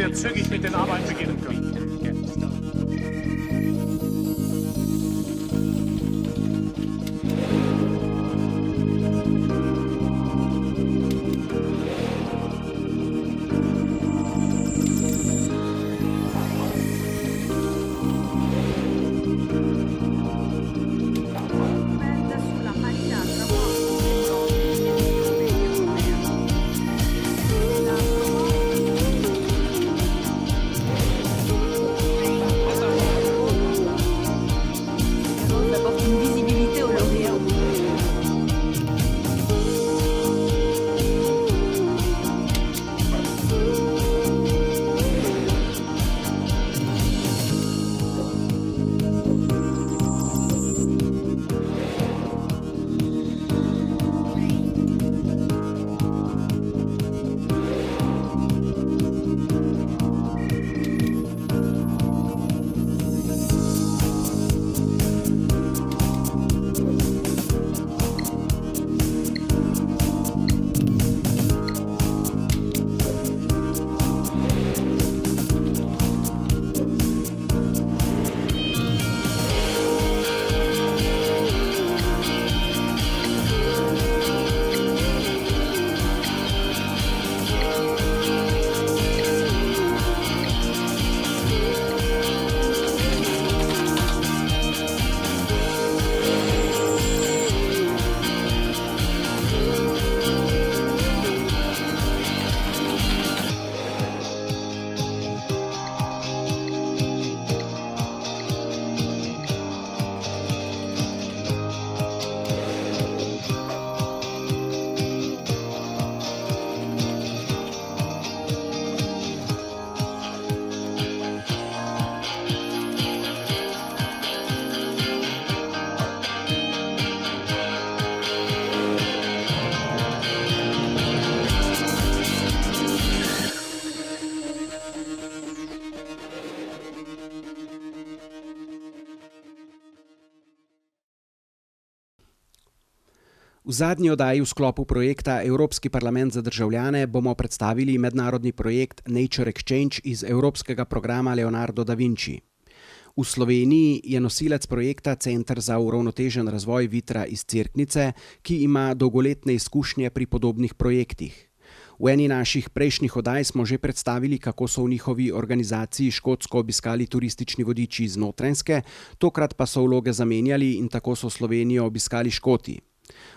wir zügig mit den Arbeiten beginnen können. V zadnji oddaji v sklopu projekta Evropski parlament za državljane bomo predstavili mednarodni projekt Nature Exchange iz Evropskega programa Leonardo da Vinci. V Sloveniji je nosilec projekta Center za uravnotežen razvoj Vitra iz Cerknice, ki ima dolgoletne izkušnje pri podobnih projektih. V eni naših prejšnjih oddaj smo že predstavili, kako so v njihovi organizaciji Škotsko obiskali turistični vodiči iz Notranjske, tokrat pa so vloge zamenjali in tako so Slovenijo obiskali Škoti.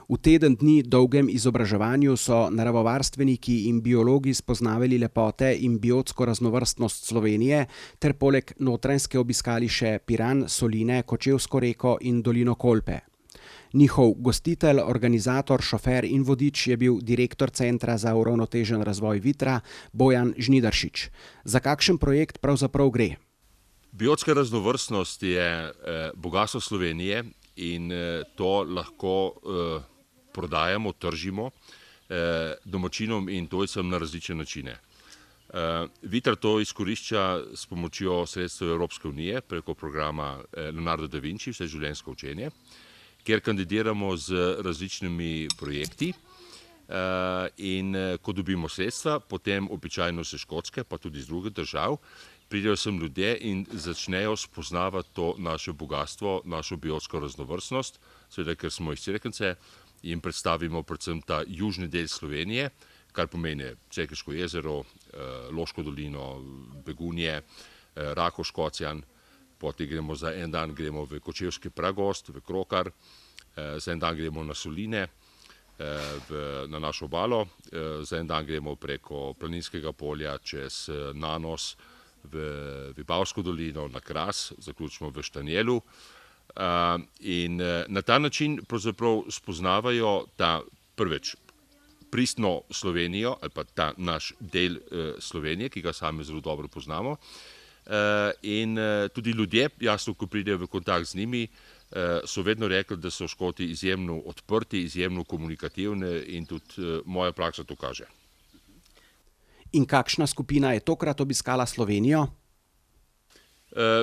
V teden dni dolgem izobraževanju so naravovarstveniki in biologi spoznavali lepote in biotsko raznovrstnost Slovenije ter poleg Notranjske obiskali še Piran, Soline, Kočevsko reko in dolino Kolpe. Njihov gostitelj, organizator, šofer in vodič je bil direktor Centra za uravnotežen razvoj Vitra, Bojan Žnidaršič. Za kakšen projekt pravzaprav gre? Biotska raznovrstnost je bogastvo Slovenije in to lahko prodajamo, tržimo domačinom in tujcem na različne načine. Viter to izkorišča s pomočjo sredstev Evropske unije preko programa Leonardo da Vinci, vseživljenjsko učenje, kjer kandidiramo z različnimi projekti in ko dobimo sredstva, potem običajno se Škotske, pa tudi iz drugih držav, pridejo sem ljudje in začnejo spoznavati to naše bogatstvo, našo biotsko raznovrstnost, seveda, ker smo iz Cerknice in predstavimo predvsem ta južni del Slovenije, kar pomeni Cerkniško jezero, Loško dolino, Begunje, Rakov Škocjan, potem gremo za en dan gremo v Kočevski pragost, v Krokar, za en dan gremo na Soline, na našo obalo, za en dan gremo preko Planinskega polja čez Nanos, v Vipavsko dolino, na Kras, zaključimo v Štanjelu. In na ta način pravzaprav spoznavajo ta prvič pristno Slovenijo, ali pa ta naš del Slovenije, ki ga sami zelo dobro poznamo. In tudi ljudje, jasno, ko pridejo v kontakt z njimi, so vedno rekli, da so Škoti izjemno odprti, izjemno komunikativni in tudi moja praksa to kaže. In kakšna skupina je tokrat obiskala Slovenijo?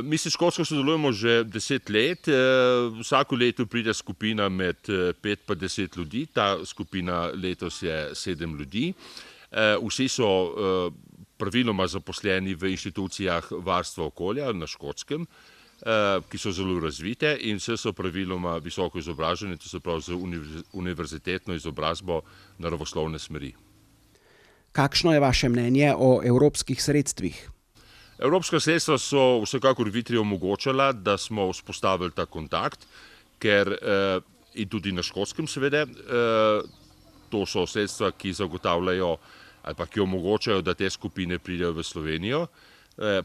Mi s Škotsko sodelujemo že 10 let. Vsako leto pride skupina med 5 pa 10 ljudi. Ta skupina letos je 7 ljudi. Vsi so praviloma zaposleni v inštitucijah varstva okolja na Škotskem, ki so zelo razvite in vse so praviloma visoko izobražene, to se pravi z univerzitetno izobrazbo naravoslovne smeri. Kakšno je vaše mnenje o evropskih sredstvih? Evropska sredstva so vsekakor Vitri omogočala, da smo vzpostavili ta kontakt, ker in tudi na Škotskem seveda, to so sredstva, ki zagotavljajo ali pa ki omogočajo, da te skupine pridejo v Slovenijo.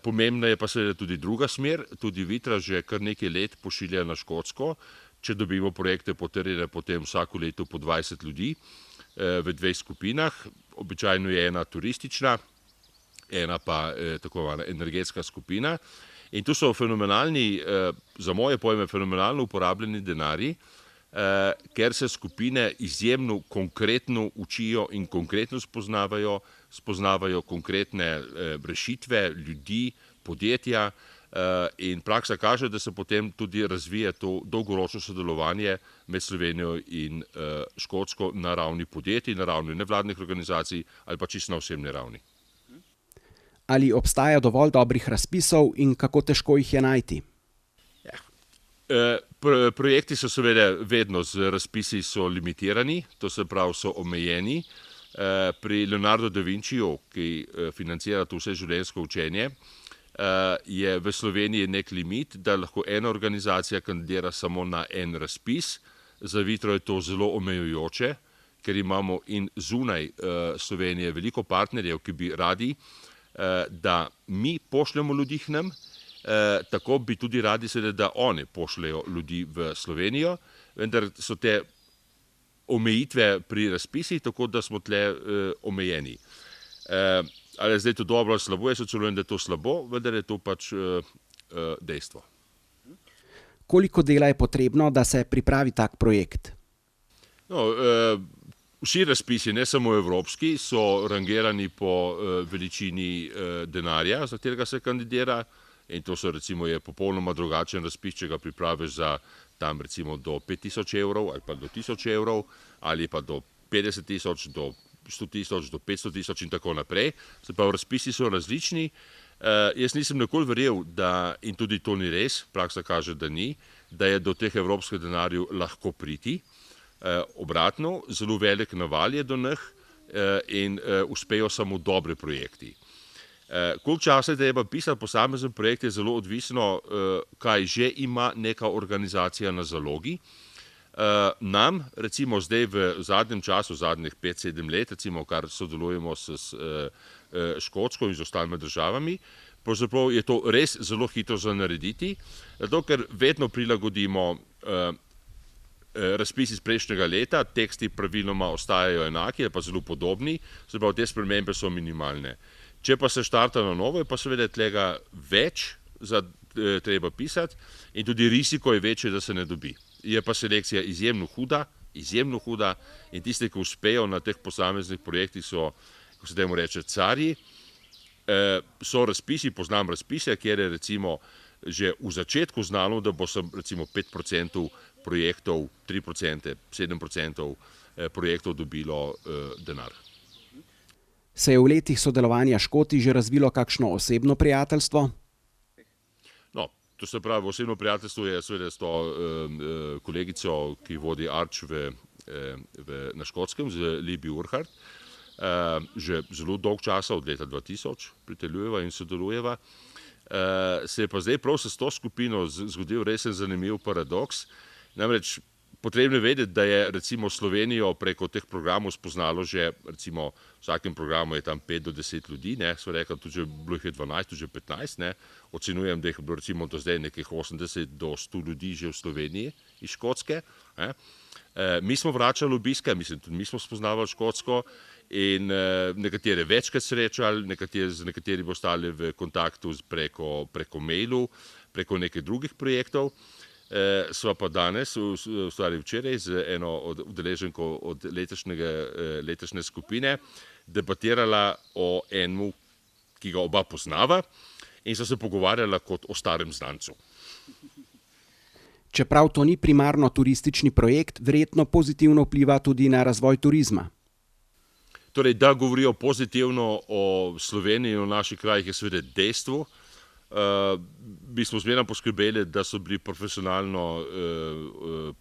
Pomembna je pa seveda tudi druga smer, tudi Vitra že kar nekaj let pošilja na Škotsko, če dobimo projekte potrjene, potem vsako leto po 20 ljudi v dveh skupinah, običajno je ena turistična, ena pa tako imenovana energetska skupina in tu so fenomenalni, za moje pojme fenomenalno uporabljeni denarji, ker se skupine izjemno konkretno učijo in konkretno spoznavajo konkretne rešitve, ljudi, podjetja in praksa kaže, da se potem tudi razvije to dolgoročno sodelovanje med Slovenijo in Škotsko na ravni podjetij, na ravni nevladnih organizacij ali pa čisto na osebni ravni. Ali obstaja dovolj dobrih razpisov in kako težko jih je najti? Projekti so seveda vedno z razpisi so limitirani, to se pravi so omejeni. Pri Leonardo da Vinciju, ki financira to vseživljenjsko učenje, je v Sloveniji nek limit, da lahko ena organizacija kandidira samo na en razpis. Za Vitro je to zelo omejujoče, ker imamo in zunaj Slovenije veliko partnerjev, ki bi radi, da mi pošljemo ljudi k nam, tako bi tudi radi seveda, da oni pošljajo ljudi v Slovenijo, vendar so te omejitve pri razpisih, tako da smo tle omejeni. Ali je zdaj to dobro ali slabo, jaz ocenjujem, da je to slabo, vendar je to pač dejstvo. Koliko dela je potrebno, da se pripravi tak projekt? No, vsi razpisi, ne samo evropski, so rangirani po veličini denarja, za katerega se kandidira. In to so recimo je popolnoma drugačen razpis, če ga pripraviš za tam recimo do 5000 evrov ali pa do 1000 evrov ali pa do 50 000, do 100 000, do 500 000 in tako naprej. Se pravi, razpisi so različni. Jaz nisem nikoli verjel, da, in tudi to ni res, praksa kaže, da ni, da je do teh evropskih denarjev lahko priti. Obratno, zelo velik naval je do njih in uspejo samo dobre projekti. Koliko časa je treba pisati posamezen projekt, je zelo odvisno, kaj že ima neka organizacija na zalogi. Nam, recimo zdaj v zadnjem času, zadnjih 5-7 let, recimo, kar sodelujemo s Škotsko in z ostalimi državami, pravzaprav je to res zelo hitro za narediti, zato ker vedno prilagodimo razpis iz prejšnjega leta, teksti praviloma ostajajo enaki ali pa zelo podobni, se pravi, te spremembe so minimalne. Če pa se štarta na novo, je pa seveda tega več treba pisati in tudi riziko je večje, da se ne dobi. Je pa selekcija izjemno huda in tisti, ki uspejo na teh posameznih projektih so, ko se temu reče, carji. So razpisi, poznam razpise, kjer je recimo že v začetku znano, da bo recimo 5% projektov, 3%, 7% projektov dobilo denar. Se je v letih sodelovanja Škoti že razvilo kakšno osebno prijateljstvo? No, to se pravi, osebno prijateljstvo je seveda s to kolegico, ki vodi Arč na Škotskem, z Libi Urhart. Že zelo dolg časa, od leta 2000, priteljujeva in sodelujeva. Se je pa zdaj prav s to skupino zgodil resen zanimiv paradoks. Namreč potrebno je vedeti, da je recimo Slovenijo preko teh programov spoznalo že, recimo v vsakem programu je tam 5 do 10 ljudi, so rekli, tudi že bilo jih je 12, tudi že 15, ocenujem, da jih je bilo recimo do zdaj nekih 80 do 100 ljudi že v Sloveniji iz Škotske. Mi smo vračali obiske, mislim, tudi mi smo spoznavali Škotsko in nekatere večkrat srečali, z nekateri bo ostali v kontaktu preko mailu, preko nekaj drugih projektov. Sva pa danes, v stvari včeraj, z eno od udeleženko od letošnje skupine debatirala o enemu, ki ga oba poznava in so se pogovarjala kot o starem znancu. Čeprav to ni primarno turistični projekt, verjetno pozitivno vpliva tudi na razvoj turizma. Torej, da govorijo pozitivno o Sloveniji in o naših krajih je seveda dejstvo. Mi smo zmeraj poskrbeli, da so bili profesionalno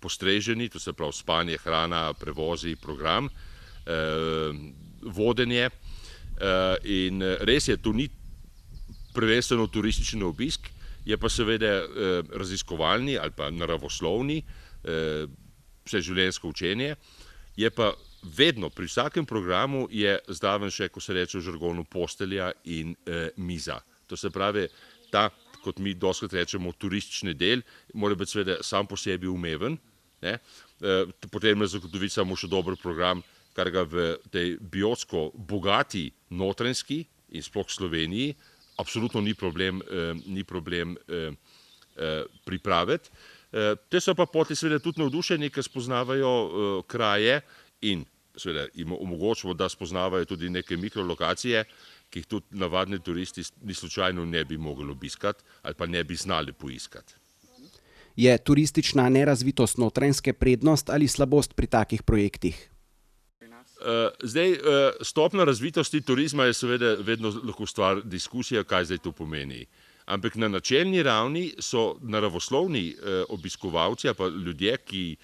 postreženi, to se pravi spanje, hrana, prevozi, program, vodenje. In res je, to ni prvenstveno turistični obisk, je pa seveda raziskovalni ali pa naravoslovni, vseživljenjsko učenje. Je pa vedno, pri vsakem programu je zraven še, ko se reče v žargonu, postelja in miza. To se pravi, ta, kot mi dostikrat rečemo, turistični del, mora biti seveda sam po sebi umeven. Potrebno je zagotoviti samo še dober program, kar ga v tej biotsko bogati notranjski in sploh Sloveniji absolutno ni problem pripraviti. Te so pa poti seveda tudi navdušeni, ker spoznavajo kraje in seveda jim omogočimo, da spoznavajo tudi neke mikrolokacije, ki jih tudi navadni turisti ni slučajno ne bi mogli obiskati ali pa ne bi znali poiskati. Je turistična nerazvitost notranjske prednost ali slabost pri takih projektih? Zdaj, stopna razvitosti turizma je seveda vedno lahko stvar diskusije, kaj zdaj to pomeni. Ampak na načelni ravni so naravoslovni obiskovalci ali pa ljudje, ki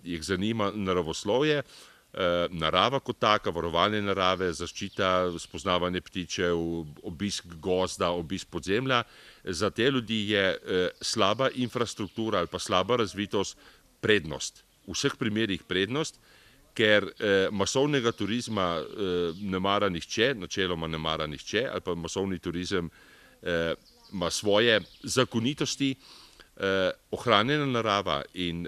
jih zanima naravoslovje, narava kot taka, varovanje narave, zaščita, spoznavanje ptičev, obisk gozda, obisk podzemlja. Za te ljudi je slaba infrastruktura ali pa slaba razvitost prednost. V vseh primerih prednost, ker masovnega turizma ne mara nihče, načeloma ne mara nihče, ali pa masovni turizem ima svoje zakonitosti, ohranjena narava in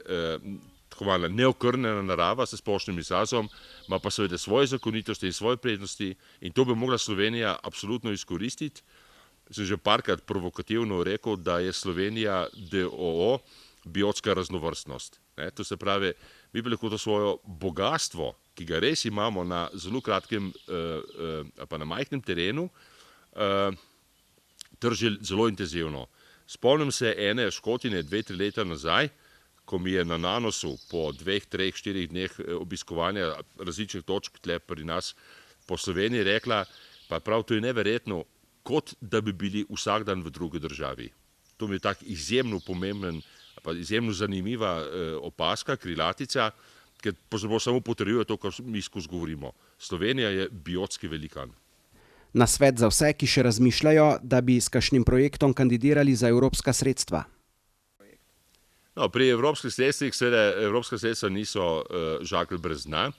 neokrnjena narava s splošnim izrazom, ima pa seveda svoje zakonitosti in svoje prednosti in to bi mogla Slovenija absolutno izkoristiti. Sem že parkrat provokativno rekel, da je Slovenija DOO biotska raznovrstnost. To se pravi, mi bi lahko to svoje bogatstvo, ki ga res imamo na zelo kratkem, pa na majhnem terenu, tržili zelo intenzivno. Spomnim se ene Škotine 2-3 leta nazaj, ko mi je na Nanosu po 2, 3, 4 dneh obiskovanja različnih točk tle pri nas po Sloveniji rekla, pa prav to je neverjetno, kot da bi bili vsak dan v drugi državi. To mi je tak izjemno pomemben, pa izjemno zanimiva opaska, krilatica, ker samo potrjuje to, kar mi skozi govorimo. Slovenija je biotski velikan. Nasvet za vse, ki še razmišljajo, da bi s kakšnim projektom kandidirali za evropska sredstva. No, pri evropskih sredstvih seveda evropska sredstva niso žakelj brez dna.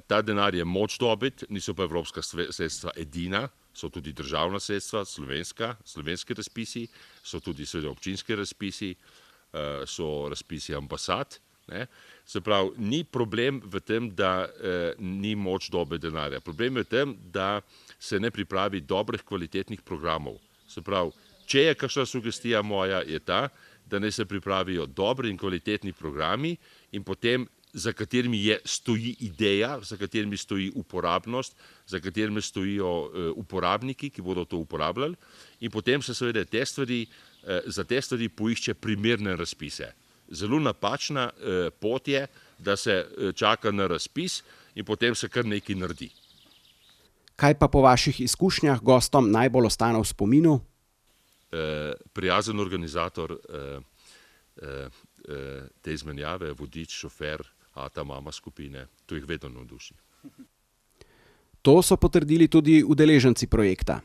Ta denar je moč dobiti, niso pa evropska sredstva edina, so tudi državna sredstva, slovenski razpisi, so tudi seveda občinski razpisi, so razpisi ambasad. Se pravi, ni problem v tem, da ni moč dobiti denarja. Problem je v tem, da se ne pripravi dobrih kvalitetnih programov. Se pravi, če je kakšna sugestija moja, je ta, da naj se pripravijo dobri in kvalitetni programi in potem za katerimi stoji ideja, za katerimi stoji uporabnost, za katerimi stojijo uporabniki, ki bodo to uporabljali in potem se seveda za te stvari poišče primerne razpise. Zelo napačna pot je, da se čaka na razpis in potem se kar nekaj naredi. Kaj pa po vaših izkušnjah gostom najbolj ostane v spominu? Prijazen organizator te izmenjave, vodič, šofer, ata, mama skupine, to jih vedno navduši. To so potrdili tudi udeleženci projekta.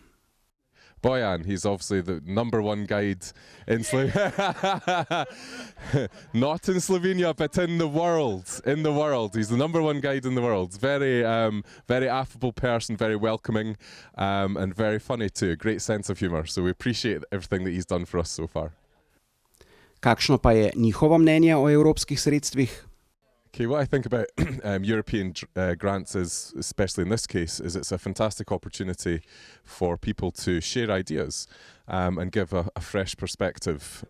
Bojan, he's obviously the #1 guide in Slovenia. Not in Slovenia, but in the world. In the world, he's the #1 guide in the world. Very affable person, very welcoming, and very funny too. Great sense of humor. So we appreciate everything that he's done for us so far. Kakšno pa je njihovo mnenje o evropskih sredstvih? Okay, what I think about European grants is, especially in this case, is it's a fantastic opportunity for people to share ideas and give a fresh perspective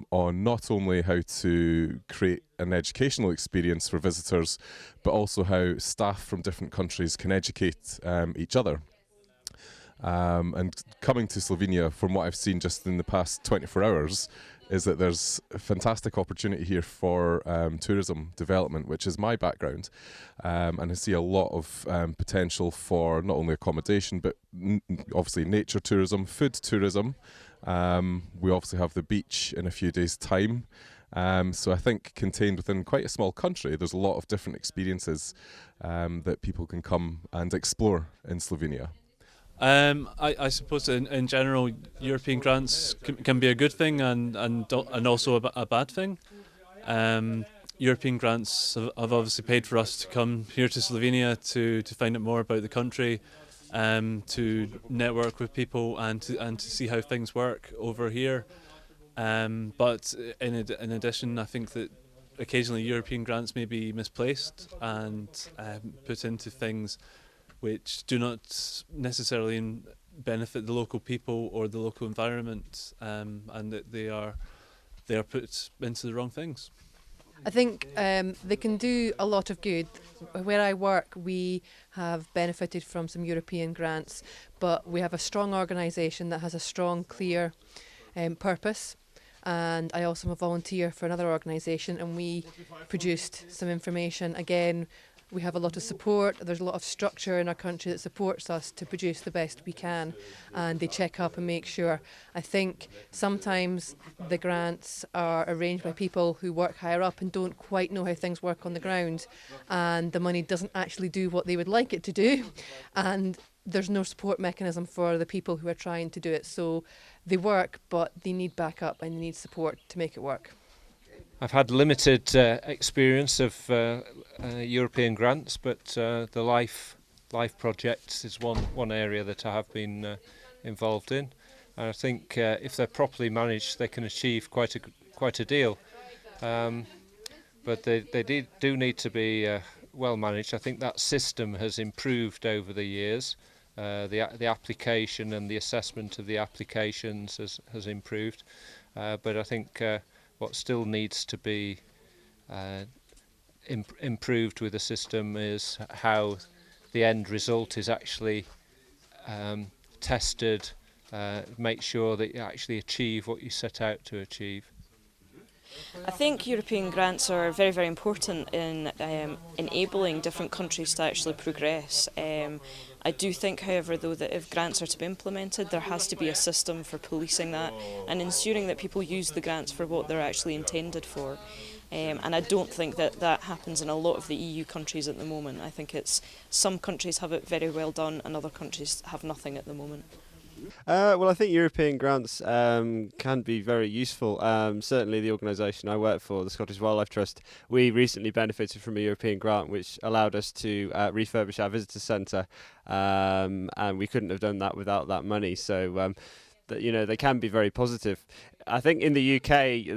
on not only how to create an educational experience for visitors, but also how staff from different countries can educate each other. And coming to Slovenia, from what I've seen just in the past 24 hours, is that there's a fantastic opportunity here for tourism development, which is my background. And I see a lot of potential for not only accommodation, but obviously nature tourism, food tourism. We obviously have the beach in a few days' time. So I think contained within quite a small country, there's a lot of different experiences that people can come and explore in Slovenia. I suppose in general, European grants can be a good thing and also a bad thing. European grants have obviously paid for us to come here to Slovenia to find out more about the country, to network with people and to see how things work over here. But in addition, I think that occasionally European grants may be misplaced and put into things which do not necessarily benefit the local people or the local environment, and that they are put into the wrong things. I think they can do a lot of good. Where I work, we have benefited from some European grants, but we have a strong organisation that has a strong, clear purpose. And I also am a volunteer for another organisation, and we produced some information. Again, we have a lot of support. There's a lot of structure in our country that supports us to produce the best we can, and they check up and make sure. I think sometimes the grants are arranged by people who work higher up and don't quite know how things work on the ground, and the money doesn't actually do what they would like it to do, and there's no support mechanism for the people who are trying to do it. So they work, but they need backup and they need support to make it work. I've had limited experience of European grants, but the life projects is one area that I have been involved in. And I think if they're properly managed, they can achieve quite a deal. But they do need to be well managed. I think that system has improved over the years. The application and the assessment of the applications has improved. But I think what still needs to be improved with the system is how the end result is actually tested, make sure that you actually achieve what you set out to achieve. I think European grants are very, very important in enabling different countries to actually progress. I do think, however, though, that if grants are to be implemented, there has to be a system for policing that and ensuring that people use the grants for what they're actually intended for. And I don't think that happens in a lot of the EU countries at the moment. I think some countries have it very well done and other countries have nothing at the moment. Well, I think European grants can be very useful. Certainly the organisation I work for, the Scottish Wildlife Trust, we recently benefited from a European grant which allowed us to refurbish our visitor centre, and we couldn't have done that without that money. So they can be very positive. I think in the UK,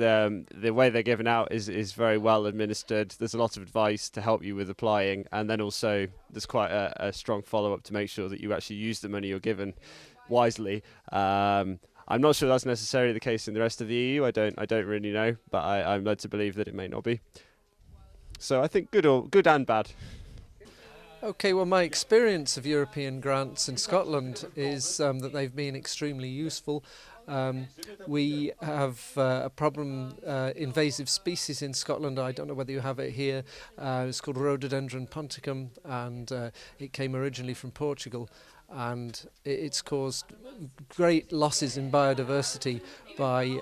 the way they're given out is very well administered. There's a lot of advice to help you with applying, and then also there's quite a strong follow-up to make sure that you actually use the money you're given wisely. I'm not sure that's necessarily the case in the rest of the EU. I don't really know, but I'm led to believe that it may not be. So I think good and bad. Okay, well, my experience of European grants in Scotland is that they've been extremely useful. We have a problem, invasive species in Scotland. I don't know whether you have it here. It's called Rhododendron ponticum, and it came originally from Portugal. And it's caused great losses in biodiversity by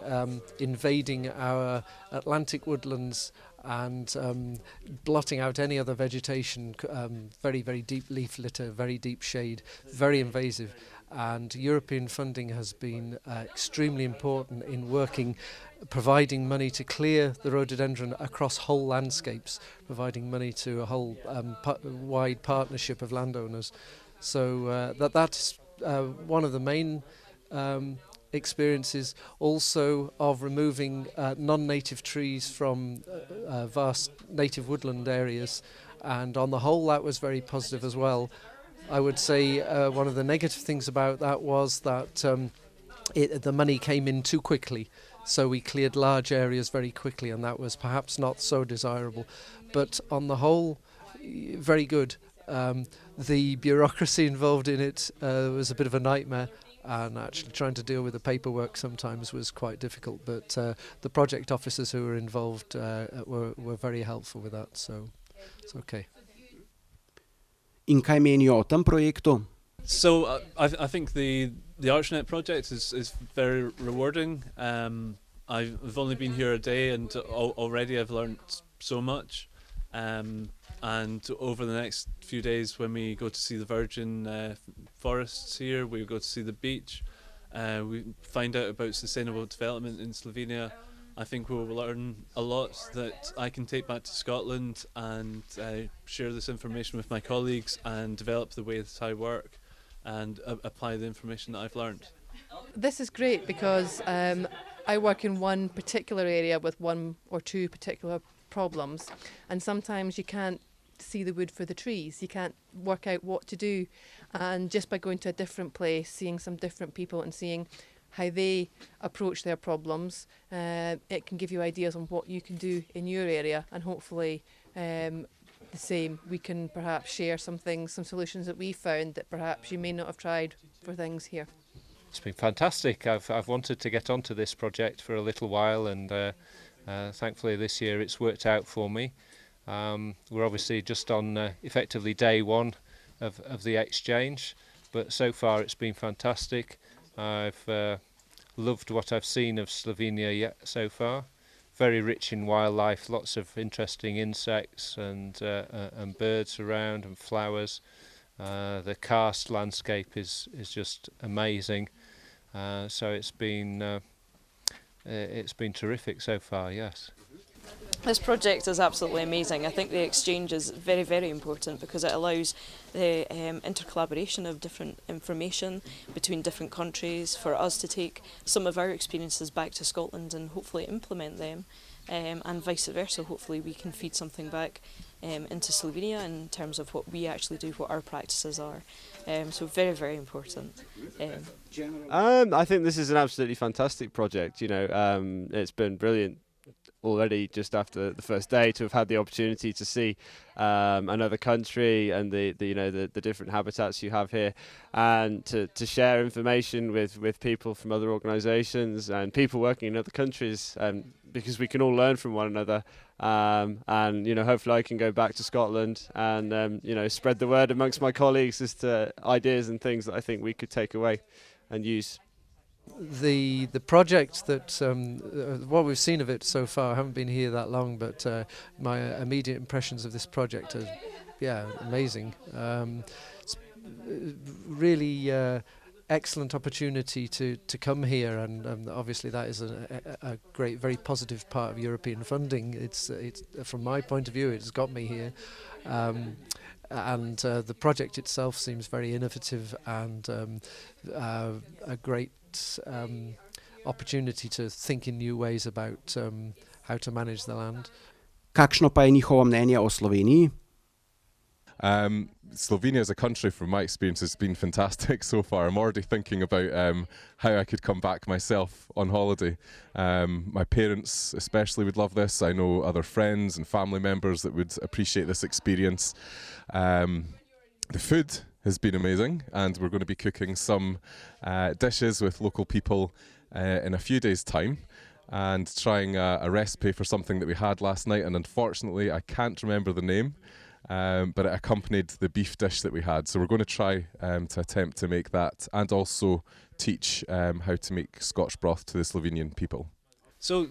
invading our Atlantic woodlands and blotting out any other vegetation, very, very deep leaf litter, very deep shade, very invasive. And European funding has been extremely important in providing money to clear the rhododendron across whole landscapes, providing money to a whole wide partnership of landowners. So that's one of the main experiences, also of removing non-native trees from vast native woodland areas, and on the whole that was very positive as well. I would say one of the negative things about that was that the money came in too quickly, so we cleared large areas very quickly, and that was perhaps not so desirable. But on the whole, very good. The bureaucracy involved in it was a bit of a nightmare, and actually trying to deal with the paperwork sometimes was quite difficult, but the project officers who were involved were very helpful with that, so it's okay. In kaj menijo o tem projektu? So I think the ArchNet project is very rewarding. I've only been here a day, and already I've learned so much. And over the next few days, when we go to see the virgin forests here, we go to see the beach, we find out about sustainable development in Slovenia. I think we'll learn a lot that I can take back to Scotland and share this information with my colleagues and develop the way that I work and apply the information that I've learned. This is great because I work in one particular area with one or two particular problems, and sometimes you can't see the wood for the trees, you can't work out what to do, and just by going to a different place, seeing some different people and seeing how they approach their problems, it can give you ideas on what you can do in your area, and hopefully the same, we can perhaps share some things, some solutions that we found that perhaps you may not have tried for things here. It's been fantastic. I've wanted to get onto this project for a little while, and thankfully this year it's worked out for me. We're obviously just on effectively day one of the exchange, but so far it's been fantastic. I've loved what I've seen of Slovenia yet so far. Very rich in wildlife, lots of interesting insects and birds around and flowers. The karst landscape is just amazing. So it's been terrific so far, yes. This project is absolutely amazing. I think the exchange is very, very important because it allows the intercollaboration of different information between different countries, for us to take some of our experiences back to Scotland and hopefully implement them, and vice versa. Hopefully we can feed something back into Slovenia in terms of what we actually do, what our practices are. So very, very important. I think this is an absolutely fantastic project. You know, it's been brilliant already just after the first day to have had the opportunity to see another country and the different habitats you have here, and to share information with people from other organisations and people working in other countries, because we can all learn from one another, and hopefully I can go back to Scotland and spread the word amongst my colleagues as to ideas and things that I think we could take away and use. The project that what we've seen of it so far, I haven't been here that long, but my immediate impressions of this project are, amazing. It's really excellent opportunity to come here, and obviously that is a great, very positive part of European funding. It's from my point of view, it's got me here. And the project itself seems very innovative and a great opportunity to think in new ways about how to manage the land. Kakšno pa je njihovo mnenje o Sloveniji? Slovenia as a country, from my experience, has been fantastic so far. I'm already thinking about how I could come back myself on holiday. My parents especially would love this. I know other friends and family members that would appreciate this experience. The food has been amazing, and we're going to be cooking some dishes with local people in a few days' time, and trying a recipe for something that we had last night, and unfortunately I can't remember the name. But it accompanied the beef dish that we had. So we're going to try to attempt to make that, and also teach how to make Scotch broth to the Slovenian people. So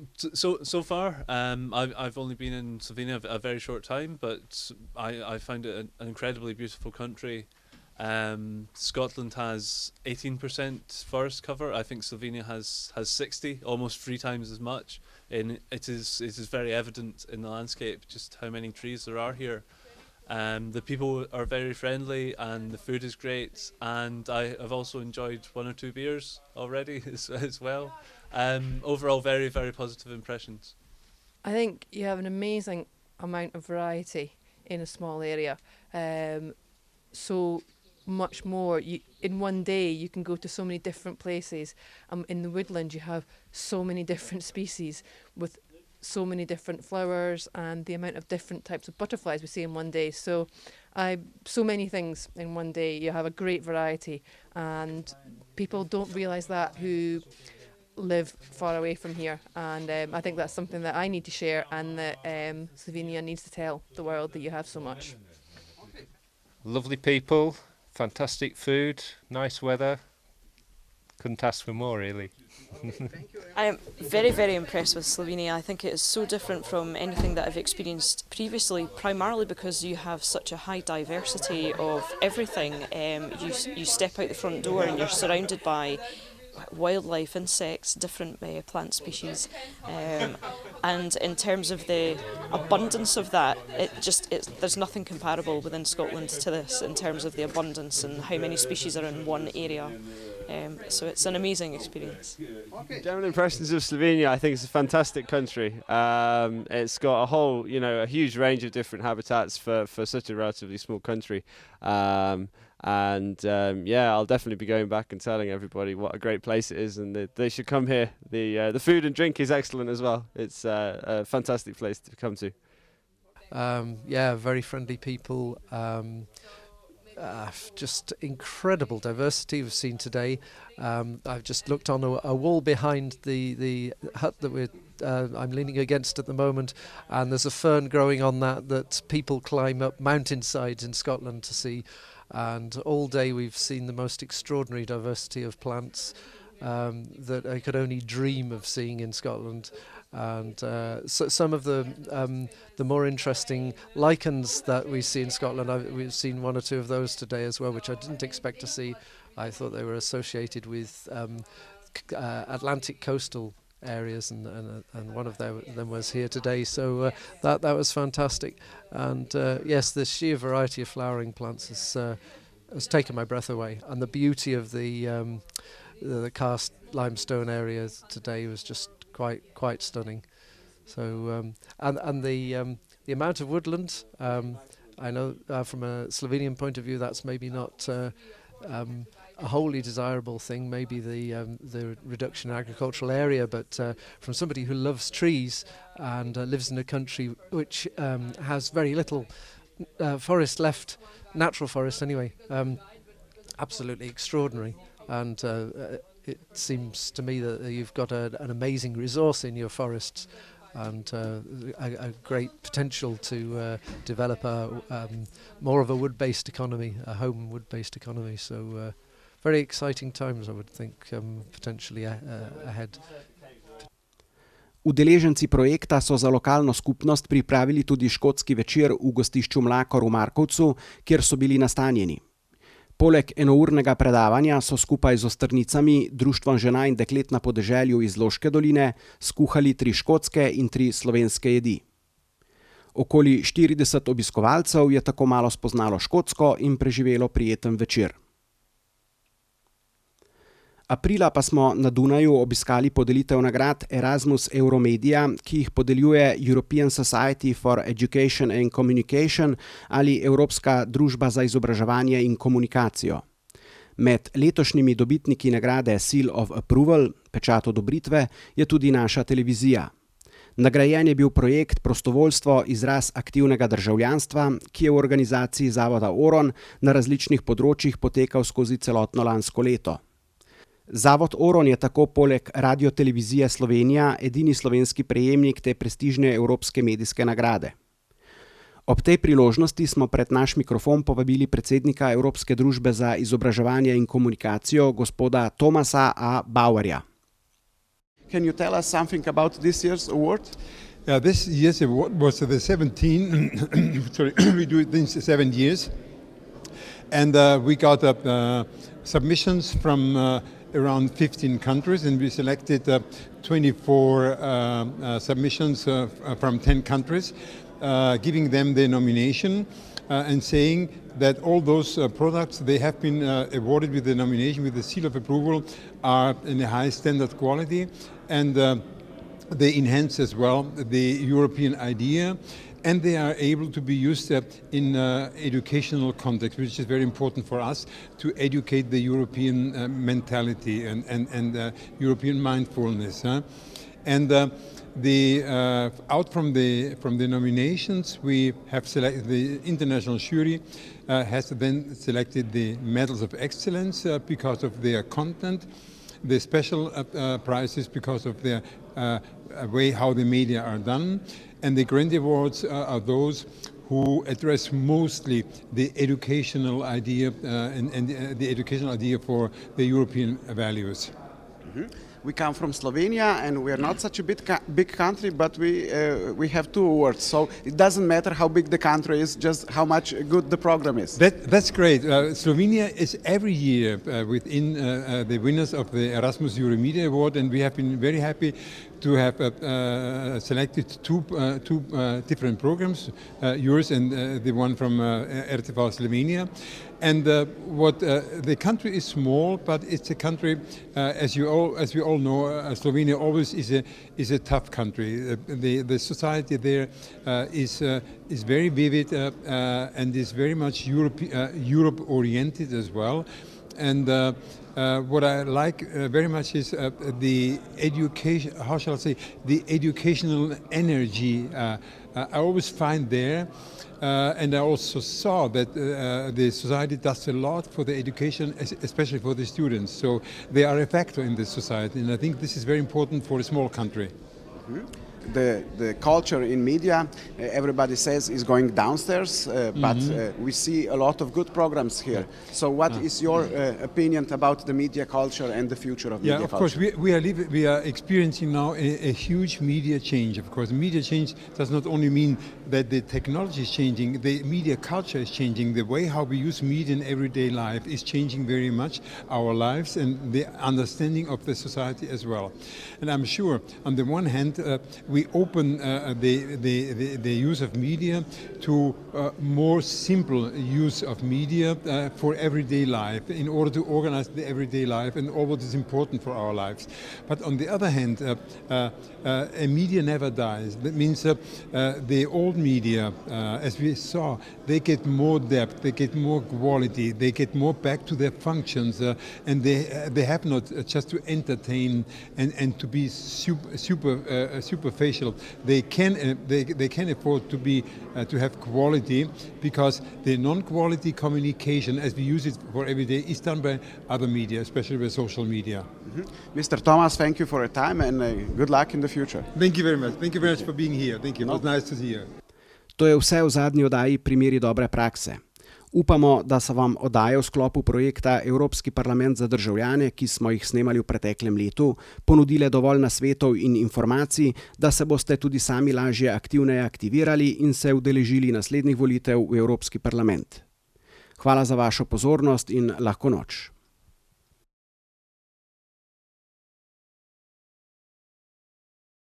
far, I've only been in Slovenia a very short time, but I found it an incredibly beautiful country. Scotland has 18% forest cover. I think Slovenia has 60, almost 3 times as much. And it is very evident in the landscape just how many trees there are here. The people are very friendly, and the food is great, and I have also enjoyed 1 or 2 beers already as well. Overall, very, very positive impressions. I think you have an amazing amount of variety in a small area. So much more. In one day you can go to so many different places. In the woodland you have so many different species with so many different flowers and the amount of different types of butterflies we see in one day. So many things in one day. You have a great variety, and people don't realise that who live far away from here. And I think that's something that I need to share, and that Slovenia needs to tell the world, that you have so much. Lovely people, fantastic food, nice weather. Couldn't ask for more, really. I am very, very impressed with Slovenia. I think it is so different from anything that I've experienced previously, primarily because you have such a high diversity of everything. You step out the front door and you're surrounded by wildlife, insects, different plant species, and in terms of the abundance of that, there's nothing comparable within Scotland to this in terms of the abundance and how many species are in one area. So it's an amazing experience. General impressions of Slovenia: I think it's a fantastic country. It's got a huge range of different habitats for such a relatively small country. I'll definitely be going back and telling everybody what a great place it is, and they should come here. The food and drink is excellent as well. It's a fantastic place to come to. Very friendly people. Just incredible diversity we've seen today. I've just looked on a wall behind the hut that I'm leaning against at the moment, and there's a fern growing on that people climb up mountainsides in Scotland to see. And all day we've seen the most extraordinary diversity of plants that I could only dream of seeing in Scotland. And so some of the more interesting lichens that we see in Scotland, we've seen one or two of those today as well, which I didn't expect to see. I thought they were associated with Atlantic coastal areas, and one of them was here today. So that was fantastic. And yes, the sheer variety of flowering plants has taken my breath away, and the beauty of the karst limestone areas today was just quite stunning. So and the amount of woodland, I know from a Slovenian point of view that's maybe not a wholly desirable thing, maybe the reduction in agricultural area, but from somebody who loves trees and lives in a country which has very little forest left, natural forest anyway, absolutely extraordinary. And it seems to me that you've got an amazing resource in your forests, and a great potential to develop more of a wood-based economy, a home wood-based economy. So very exciting times, I would think, potentially ahead. Udeleženci projekta so za lokalno skupnost pripravili tudi škotski večer v gostišču Mlakor v Markovcu, kjer so bili nastanjeni. Poleg enournega predavanja so skupaj z Ostrnicami, društvom žena in deklet na podeželju iz Loške doline, skuhali 3 škotske in 3 slovenske jedi. Okoli 40 obiskovalcev je tako malo spoznalo Škotsko in preživelo prijeten večer. Aprila pa smo na Dunaju obiskali podelitev nagrad Erasmus Euromedia, ki jih podeljuje European Society for Education and Communication ali Evropska družba za izobraževanje in komunikacijo. Med letošnjimi dobitniki nagrade Seal of Approval, pečat odobritve, je tudi naša televizija. Nagrajen je bil projekt Prostovoljstvo izraz aktivnega državljanstva, ki je v organizaciji Zavoda Oron na različnih področjih potekal skozi celotno lansko leto. Zavod Oron je tako poleg Radiotelevizije Slovenija edini slovenski prejemnik te prestižne evropske medijske nagrade. Ob tej priložnosti smo pred naš mikrofon povabili predsednika Evropske družbe za izobraževanje in komunikacijo, gospoda Tomasa A. Bauerja. Can you tell us something about this year's award? Yeah, this year's award was the 17, sorry, we do it in 7 years. And we got submissions from around 15 countries, and we selected 24 submissions from 10 countries, giving them the nomination and saying that all those products they have been awarded with the nomination, with the seal of approval, are in a high standard quality, and they enhance as well the European idea, and they are able to be used in educational context, which is very important for us to educate the European mentality and European mindfulness. And Out from the nominations, we have selected the international jury has then selected the medals of excellence because of their content, the special prizes because of their way how the media are done, and the Grand Awards are those who address mostly the educational idea and the educational idea for the European values. Mm-hmm. We come from Slovenia, and we are not such a big country, but we have 2 awards. So it doesn't matter how big the country is, just how much good the program is. That's great. Slovenia is every year within the winners of the Erasmus Euromedia Award, and we have been very happy to have selected two different programs, yours and the one from RTV Slovenia. And the country is small, but it's a country, as we all know, Slovenia always is a tough country. The society there is very vivid and is very much Europe oriented as well. And what I like very much is the education. How shall I say? The educational energy. I always find there. And I also saw that the society does a lot for the education, especially for the students. So they are a factor in the society, and I think this is very important for a small country. Mm-hmm. The culture in media, everybody says, is going downstairs, but we see a lot of good programs here. So what is your opinion about the media culture and the future of media culture? Of course, we are experiencing now a huge media change. Of course, media change does not only mean that the technology is changing, the media culture is changing. The way how we use media in everyday life is changing very much our lives and the understanding of the society as well. And I'm sure, on the one hand, we open the use of media to more simple use of media for everyday life, in order to organize the everyday life and all what is important for our lives. But on the other hand, a media never dies. That means the old media, as we saw, they get more depth, they get more quality, they get more back to their functions, and they have not just to entertain and to be superficial. They can afford to have quality, because the non-quality communication, as we use it for every day, is done by other media, especially by social media. Mm-hmm. Mr. Thomas, thank you for your time, and good luck in the future. Thank you very much. Thank you very much for being here. Thank you. It was nice to see you. To je vse v zadnji oddaji Primeri dobre prakse. Upamo, da so vam oddaje v sklopu projekta Evropski parlament za državljane, ki smo jih snemali v preteklem letu, ponudile dovolj nasvetov in informacij, da se boste tudi sami lažje aktivneje aktivirali in se udeležili naslednjih volitev v Evropski parlament. Hvala za vašo pozornost in lahko noč.